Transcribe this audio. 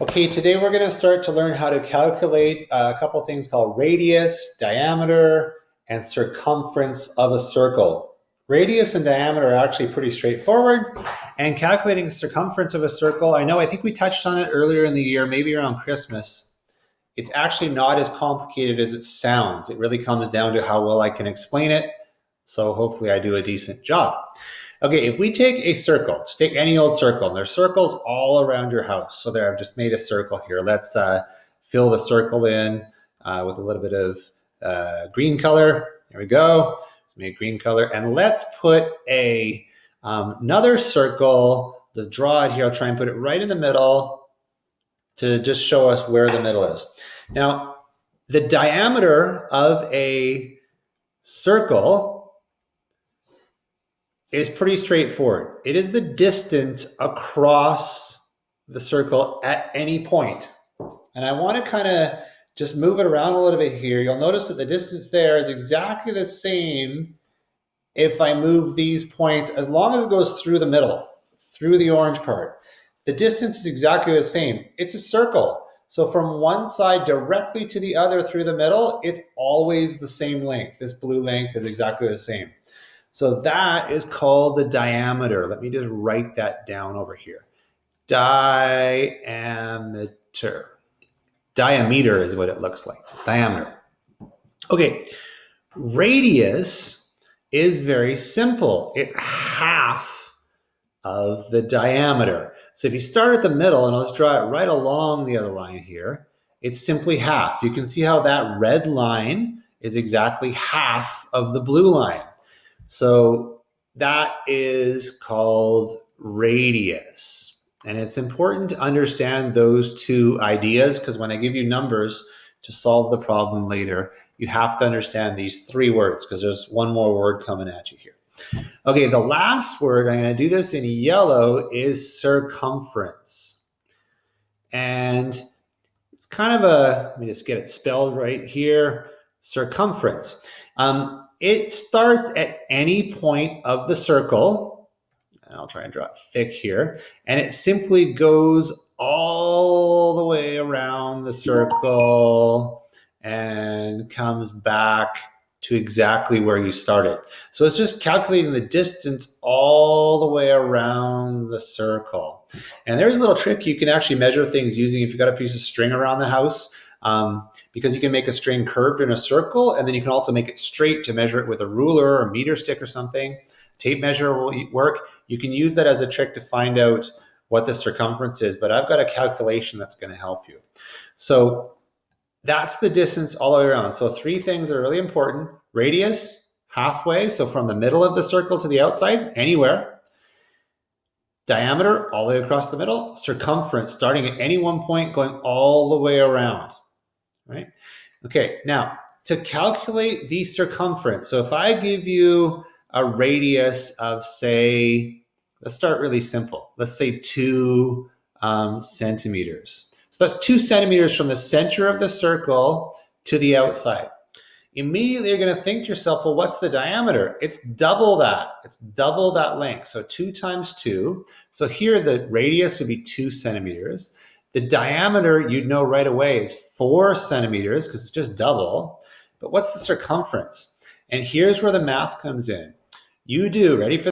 Okay, today we're going to start to learn how to calculate a couple things called radius, diameter, and circumference of a circle. Radius and diameter are actually pretty straightforward, and calculating the circumference of a circle, I think we touched on it earlier in the year, maybe around Christmas. It's actually not as complicated as it sounds. It really comes down to how well I can explain it, so hopefully I do a decent job. Okay, if we take a circle, just take any old circle, and there's circles all around your house. So there, I've just made a circle here. Let's fill the circle in with a little bit of green color. There we go. Let's make green color. And let's put another circle. Let's draw it here. I'll try and put it right in the middle to just show us where the middle is. Now, the diameter of a circle is pretty straightforward. It is the distance across the circle at any point. And I want to kind of just move it around a little bit here. You'll notice that the distance there is exactly the same if I move these points, as long as it goes through the middle, through the orange part. The distance is exactly the same. It's a circle. So from one side directly to the other through the middle, it's always the same length. This blue length is exactly the same. So that is called the diameter. Let me just write that down over here. Diameter. Diameter is what it looks like. Diameter. Okay, radius is very simple. It's half of the diameter. So if you start at the middle, and let's draw it right along the other line here, it's simply half. You can see how that red line is exactly half of the blue line. So that is called radius. And it's important to understand those two ideas, because when I give you numbers to solve the problem later, you have to understand these three words, because there's one more word coming at you here. Okay, the last word, I'm going to do this in yellow, is circumference. And it's kind of let me just get it spelled right here, circumference. It starts at any point of the circle, and I'll try and draw it thick here, and it simply goes all the way around the circle and comes back to exactly where you started. So it's just calculating the distance all the way around the circle. And there's a little trick you can actually measure things using if you've got a piece of string around the house. Because you can make a string curved in a circle, and then you can also make it straight to measure it with a ruler or a meter stick or something. Tape measure will work. You can use that as a trick to find out what the circumference is, but I've got a calculation that's going to help you. So that's the distance all the way around. So three things are really important. Radius, halfway, so from the middle of the circle to the outside, anywhere. Diameter, all the way across the middle. Circumference, starting at any one point, going all the way around. Right? Okay, now to calculate the circumference, so if I give you a radius of, say, let's start really simple. Let's say 2 centimeters. So that's 2 centimeters from the center of the circle to the outside. Immediately you're going to think to yourself, well, what's the diameter? It's double that. It's double that length. So 2 times 2. So here the radius would be 2 centimeters. The diameter, you'd know right away, is 4 centimeters because it's just double. But what's the circumference? And here's where the math comes in. Ready for